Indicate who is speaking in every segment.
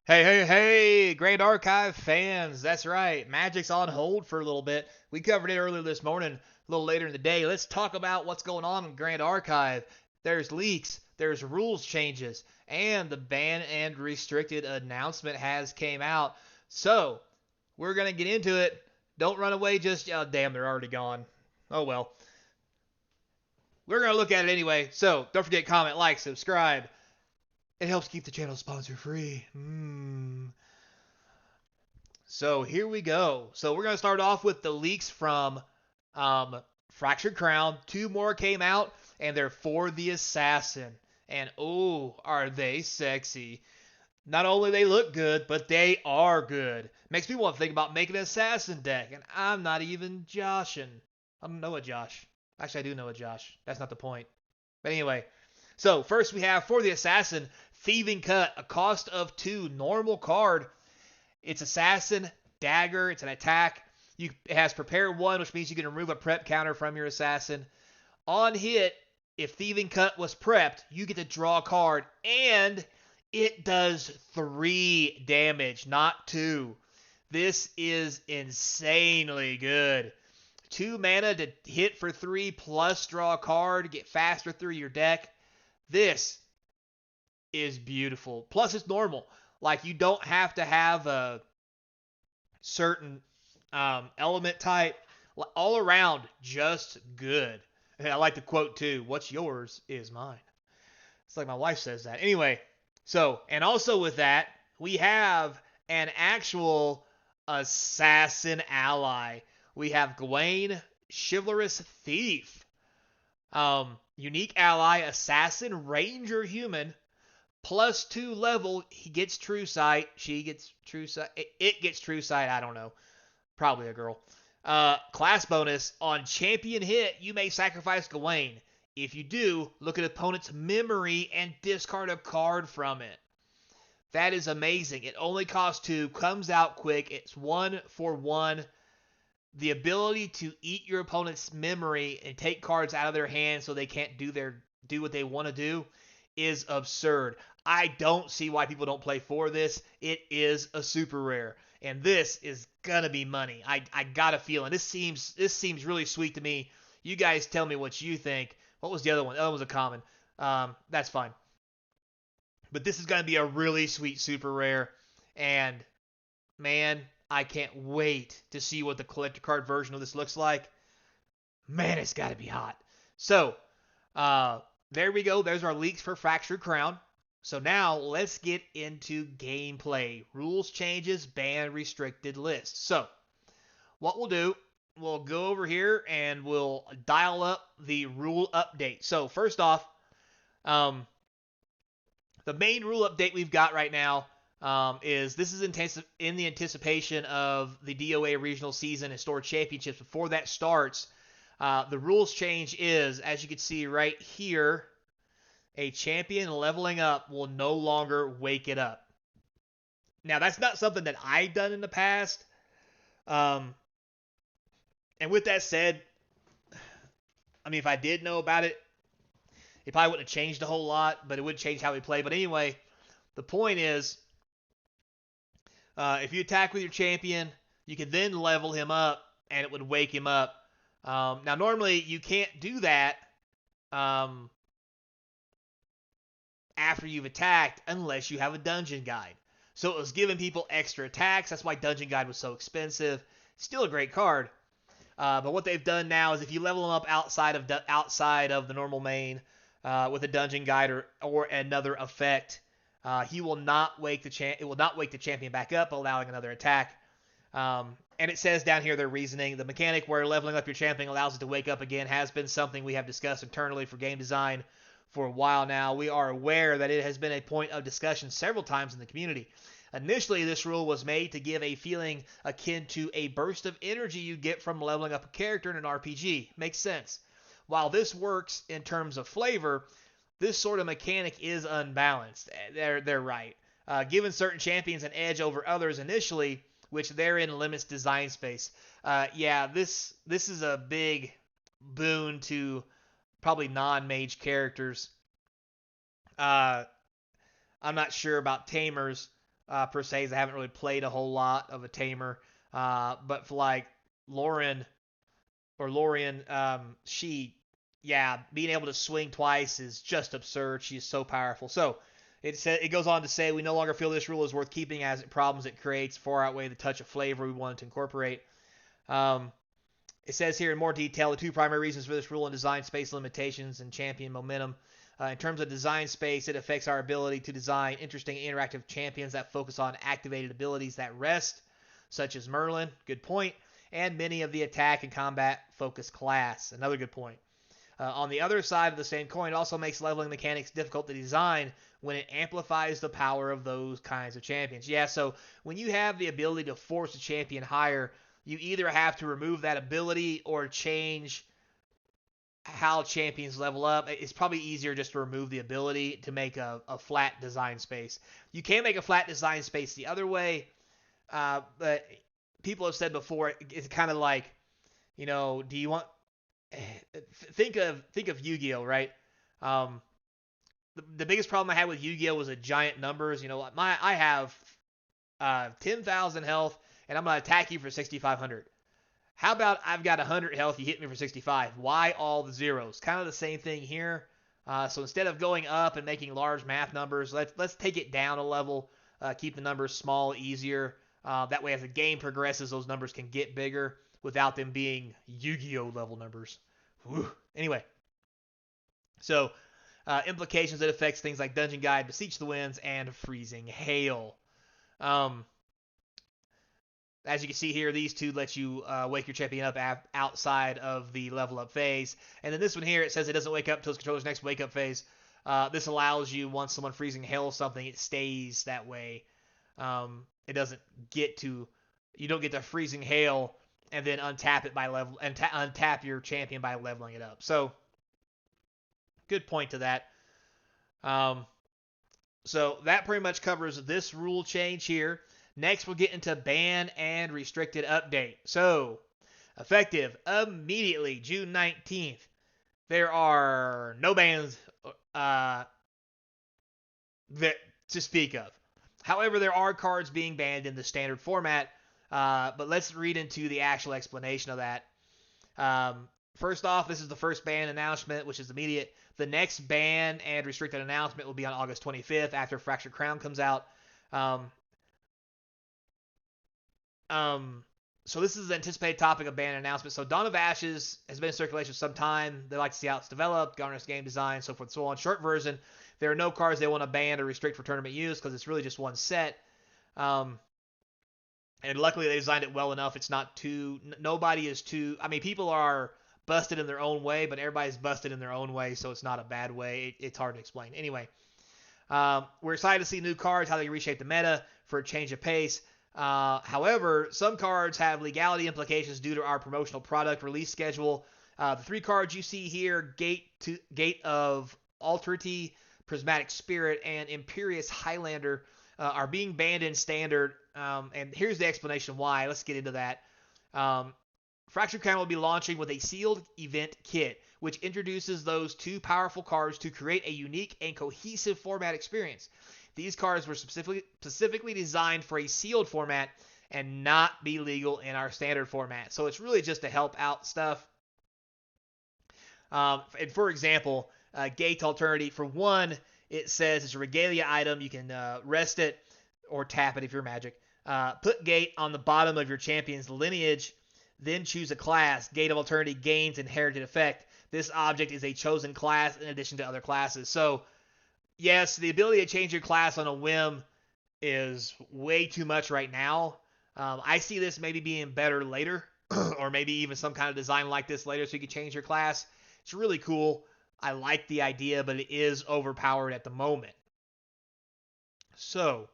Speaker 1: Hey, hey, hey, Grand Archive fans. That's right. Magic's on hold for a little bit. We covered it earlier this morning, a little later in the day. Let's talk about what's going on in Grand Archive. There's leaks, there's rules changes, and the ban and restricted announcement has came out. So, we're going to get into it. Don't run away just, oh, damn, they're already gone. Oh, well. We're going to look at it anyway. So, don't forget, comment, like, subscribe. It helps keep the channel sponsor free. So here we go. So we're going to start off with the leaks from um, Fractured Crown. Two more came out, and they're for the Assassin. And oh, are they sexy. Not only they look good, but they are good. Makes me want to think about making an Assassin deck, and I'm not even joshing. I don't know a Josh. Actually, I do know a Josh. That's not the point. But anyway, so first we have for the Assassin, Thieving Cut, a cost of 2, normal card. It's Assassin, Dagger, it's an attack. It has Prepare 1, which means you can remove a prep counter from your Assassin. On hit, if Thieving Cut was prepped, you get to draw a card, and it does 3 damage, not 2. This is insanely good. 2 mana to hit for 3 plus draw a card, get faster through your deck. This is beautiful. Plus, it's normal. Like, you don't have to have a certain element type. All around, just good. And I like the quote, too. What's yours is mine. It's like my wife says that. Anyway, so, and also with that, we have an actual assassin ally. We have Gawain, Chivalrous Thief. Unique ally, assassin, ranger, human. +2 level, he gets true sight. She gets true sight. It gets true sight. I don't know. Probably a girl. Class bonus on champion hit, you may sacrifice Gawain. If you do, look at opponent's memory and discard a card from it. That is amazing. It only costs 2, comes out quick. It's 1 for 1. The ability to eat your opponent's memory and take cards out of their hand so they can't do what they want to do is absurd. I don't see why people don't play for this. It is a super rare, and this is gonna be money. I got a feeling. This seems really sweet to me. You guys tell me what you think. What was the other one? The other one was a common. That's fine. But this is gonna be a really sweet super rare, and man, I can't wait to see what the collector card version of this looks like. Man, it's got to be hot. So, there we go. There's our leaks for Fractured Crown. So now let's get into gameplay. Rules changes, ban restricted list. So what we'll do, we'll go over here and we'll dial up the rule update. So first off, um, the main rule update we've got right now is this is in the anticipation of the DOA regional season and store championships. Before that starts, the rules change is, as you can see right here, a champion leveling up will no longer wake it up. Now, that's not something that I've done in the past. Um, and with that said, I mean, if I did know about it, it probably wouldn't have changed a whole lot, but it would change how we play. But anyway, the point is, if you attack with your champion, you can then level him up, and it would wake him up. Now, normally, you can't do that um, after you've attacked unless you have a dungeon guide. So it was giving people extra attacks. That's why Dungeon Guide was so expensive. Still a great card. But what they've done now is if you level him up outside of the normal main with a Dungeon Guide or another effect, he will not wake it will not wake the champion back up, allowing another attack. And it says down here their reasoning. The mechanic where leveling up your champion allows it to wake up again has been something we have discussed internally for game design for a while now. We are aware that it has been a point of discussion several times in the community. Initially, this rule was made to give a feeling akin to a burst of energy you get from leveling up a character in an RPG. Makes sense. While this works in terms of flavor, this sort of mechanic is unbalanced. They're right. Giving certain champions an edge over others initially, which therein limits design space. Yeah, this is a big boon to probably non-mage characters. I'm not sure about tamers, per se, as I haven't really played a whole lot of a tamer. But for like Lauren or Lorian, being able to swing twice is just absurd. She is so powerful. So it goes on to say, we no longer feel this rule is worth keeping as the problems it creates far outweigh the touch of flavor we wanted to incorporate. It says here in more detail the two primary reasons for this rule in design space limitations and champion momentum. In terms of design space, it affects our ability to design interesting interactive champions that focus on activated abilities that rest, such as Merlin, good point, and many of the attack and combat focused class, another good point. On the other side of the same coin, it also makes leveling mechanics difficult to design when it amplifies the power of those kinds of champions. Yeah, so when you have the ability to force a champion higher, you either have to remove that ability or change how champions level up. It's probably easier just to remove the ability to make a flat design space. You can make a flat design space the other way, but people have said before, it's kind of like, do you want... Think of Yu-Gi-Oh, right? The biggest problem I had with Yu-Gi-Oh was the giant numbers. I have 10,000 health, and I'm going to attack you for 6,500. How about I've got 100 health, you hit me for 65? Why all the zeros? Kind of the same thing here. So instead of going up and making large math numbers, let's take it down a level, keep the numbers small, easier. That way, as the game progresses, those numbers can get bigger without them being Yu-Gi-Oh level numbers. Whew. Anyway, so implications that affects things like Dungeon Guide, Beseech the Winds, and Freezing Hail. As you can see here, these two let you wake your champion up outside of the level up phase. And then this one here, it says it doesn't wake up until its controller's next wake up phase. This allows you, once someone freezing hails something, it stays that way. It doesn't you don't get to freezing hail and then untap it by level and untap your champion by leveling it up. So good point to that. So that pretty much covers this rule change here. Next, we'll get into ban and restricted update. So, effective immediately, June 19th, there are no bans that to speak of. However, there are cards being banned in the standard format, but let's read into the actual explanation of that. First off, this is the first ban announcement, which is immediate. The next ban and restricted announcement will be on August 25th after Fractured Crown comes out. So this is the anticipated topic of ban announcement. So Dawn of Ashes has been in circulation for some time. They like to see how it's developed, garnish game design, so forth and so on. Short version, there are no cards they want to ban or restrict for tournament use because it's really just one set. And luckily they designed it well enough. It's not nobody is too, people are busted in their own way, but everybody's busted in their own way, so it's not a bad way. It's hard to explain. Anyway, we're excited to see new cards, how they reshape the meta for a change of pace. However, some cards have legality implications due to our promotional product release schedule. The three cards you see here, Gate of Alterity, Prismatic Spirit, and Imperious Highlander, are being banned in Standard. And here's the explanation why. Let's get into that. Fractured Crown will be launching with a sealed event kit, which introduces those two powerful cards to create a unique and cohesive format experience. These cards were specifically designed for a sealed format and not be legal in our standard format. So it's really just to help out stuff. And for example, Gate Alterity, for one, it says it's a regalia item. You can rest it or tap it if you're Magic. Put Gate on the bottom of your champion's lineage, then choose a class. Gate of Alterity gains inherited effect. This object is a chosen class in addition to other classes. So yes, the ability to change your class on a whim is way too much right now. I see this maybe being better later, or maybe even some kind of design like this later so you can change your class. It's really cool. I like the idea, but it is overpowered at the moment. So,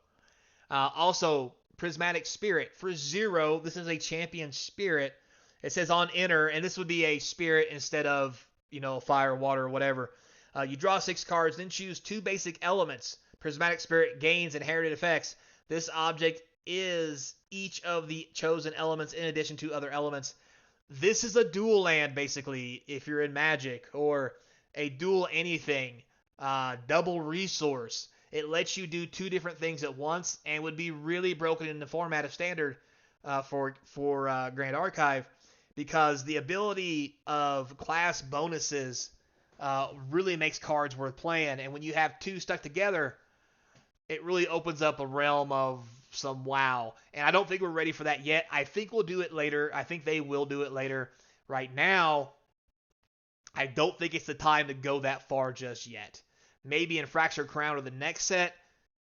Speaker 1: also, Prismatic Spirit. For 0, this is a champion spirit. It says on enter, and this would be a spirit instead of, fire, water, or whatever. You draw 6 cards, then choose 2 basic elements. Prismatic Spirit gains inherited effects. This object is each of the chosen elements in addition to other elements. This is a dual land, basically, if you're in Magic, or a dual anything, double resource. It lets you do two different things at once and would be really broken in the format of standard for Grand Archive, because the ability of class bonuses really makes cards worth playing. And when you have two stuck together, it really opens up a realm of some wow. And I don't think we're ready for that yet. I think we'll do it later. I think they will do it later. Right now, I don't think it's the time to go that far just yet. Maybe in Fractured Crown or the next set,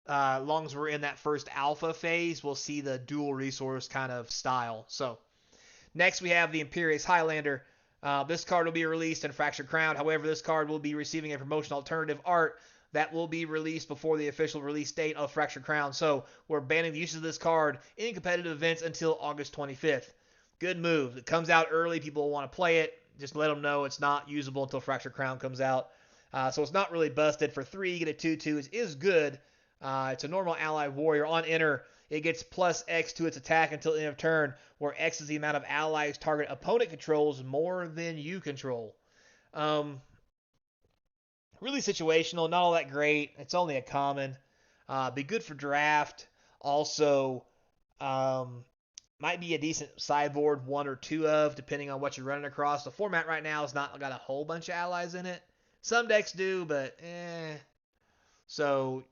Speaker 1: as long as we're in that first alpha phase, we'll see the dual resource kind of style. So next we have the Imperious Highlander. This card will be released in Fractured Crown. However, this card will be receiving a promotional alternative art that will be released before the official release date of Fractured Crown. So we're banning the use of this card in competitive events until August 25th. Good move. It comes out early. People will want to play it. Just let them know it's not usable until Fractured Crown comes out. So it's not really busted. For 3, you get a 2/2. It is good. It's a normal ally warrior. On enter, it gets plus X to its attack until end of turn, where X is the amount of allies target opponent controls more than you control. Really situational, not all that great. It's only a common. Be good for draft. Also, might be a decent sideboard, 1 or 2 of, depending on what you're running across. The format right now has not got a whole bunch of allies in it. Some decks do, but So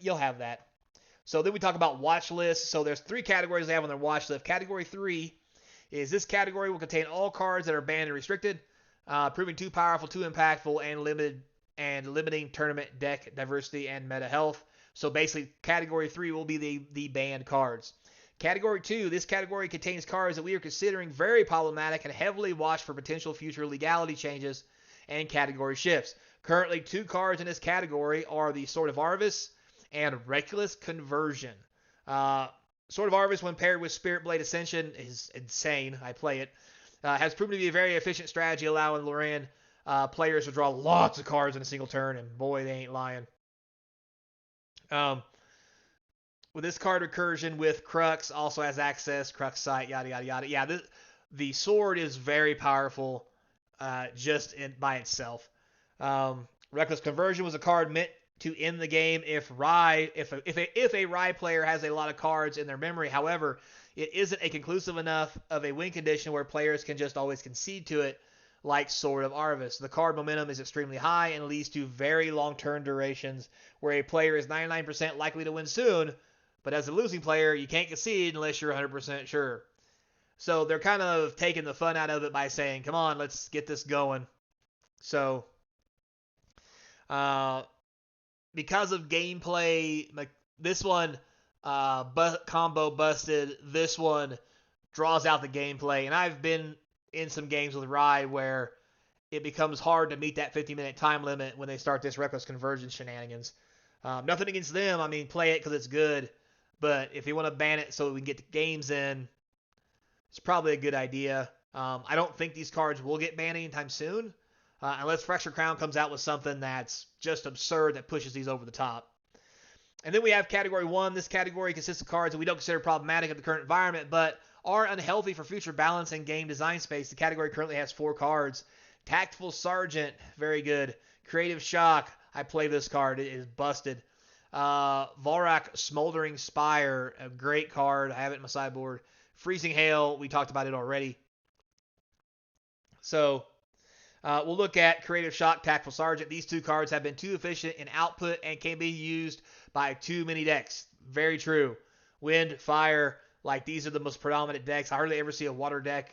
Speaker 1: you'll have that. So then we talk about watch lists. So there's 3 categories they have on their watch list. Category 3 is this category will contain all cards that are banned and restricted, proving too powerful, too impactful, and limiting tournament deck diversity and meta health. So basically, category 3 will be the banned cards. Category 2, this category contains cards that we are considering very problematic and heavily watched for potential future legality changes and category shifts. Currently, 2 cards in this category are the Sword of Arvis and Reckless Conversion. Sword of Arvis, when paired with Spirit Blade Ascension, is insane. I play it. Has proven to be a very efficient strategy, allowing Loran players to draw lots of cards in a single turn, and boy, they ain't lying. With this card recursion with Crux, also has access, Crux Sight, yada, yada, yada. Yeah, the sword is very powerful just by itself. Reckless Conversion was a card meant to end the game if a Rye player has a lot of cards in their memory. However, it isn't a conclusive enough of a win condition where players can just always concede to it, like Sword of Arvis. The card momentum is extremely high and leads to very long turn durations where a player is 99% likely to win soon, but as a losing player, you can't concede unless you're 100% sure. So they're kind of taking the fun out of it by saying, come on, let's get this going. So, because of gameplay, like this one combo busted, this one draws out the gameplay. And I've been in some games with Rye where it becomes hard to meet that 50-minute time limit when they start this Reckless Conversion shenanigans. Nothing against them. I mean, play it because it's good. But if you want to ban it so we can get the games in, it's probably a good idea. I don't think these cards will get banned anytime soon, unless Fractured Crown comes out with something that's just absurd that pushes these over the top. And then we have Category 1. This category consists of cards that we don't consider problematic in the current environment, but are unhealthy for future balance and game design space. The category currently has 4 cards. Tactful Sergeant, very good. Creative Shock, I play this card. It is busted. Volrak Smoldering Spire, a great card. I have it in my sideboard. Freezing Hail, we talked about it already. So we'll look at Creative Shock, Tactful Sergeant. These 2 cards have been too efficient in output and can be used by too many decks. Very true. Wind, Fire, like these are the most predominant decks. I hardly ever see a water deck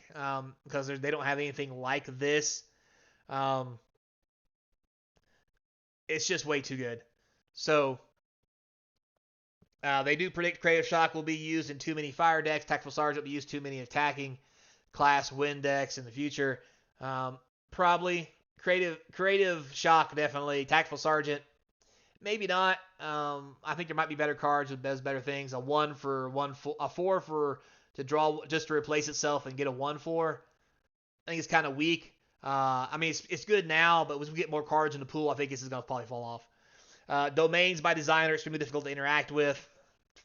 Speaker 1: because they don't have anything like this. It's just way too good. So they do predict Creative Shock will be used in too many fire decks. Tactful Sergeant will be used too many attacking class wind decks in the future. Probably Creative Shock, definitely. Tactful Sergeant, maybe not. I think there might be better cards with better things. A 4 for to draw just to replace itself and get a 1/4. I think it's kind of weak. I mean, it's good now, but as we get more cards in the pool, I think this is going to probably fall off. Domains by design are extremely difficult to interact with.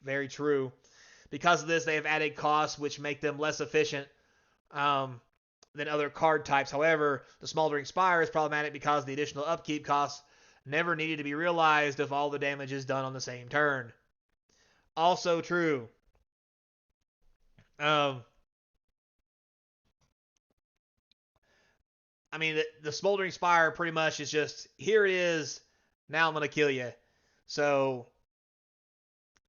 Speaker 1: Very true. Because of this, they have added costs which make them less efficient than other card types. However, the Smoldering Spire is problematic because the additional upkeep costs never needed to be realized if all the damage is done on the same turn. Also true. Um, I mean, the Smoldering Spire pretty much is just, here it is, now I'm going to kill you. So,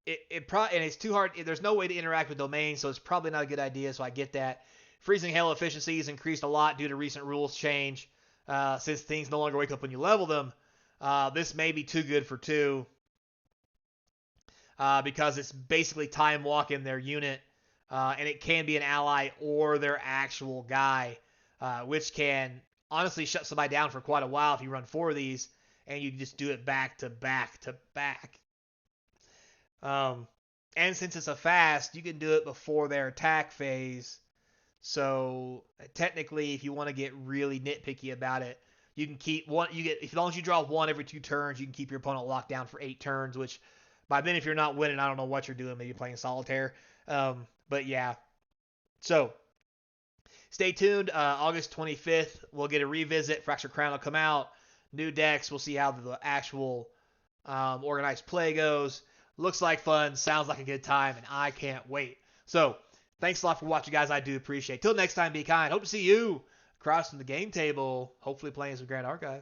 Speaker 1: and it's too hard. There's no way to interact with domains, so it's probably not a good idea, so I get that. Freezing Hail efficiency has increased a lot due to recent rules change. Since things no longer wake up when you level them, this may be too good for 2. Because it's basically time walking their unit, and it can be an ally or their actual guy, which can honestly shut somebody down for quite a while if you run 4 of these and you just do it back to back to back. And since it's a fast, you can do it before their attack phase. So technically, if you want to get really nitpicky about it, you can keep one. You get, as long as you draw 1 every 2 turns, you can keep your opponent locked down for 8 turns. Which by then, if you're not winning, I don't know what you're doing. Maybe playing solitaire. But yeah. So stay tuned. August 25th, we'll get a revisit. Fractured Crown will come out. New decks. We'll see how the actual organized play goes. Looks like fun. Sounds like a good time, and I can't wait. So thanks a lot for watching, guys. I do appreciate it. Till next time, be kind. Hope to see you across from the game table, hopefully playing some Grand Archive.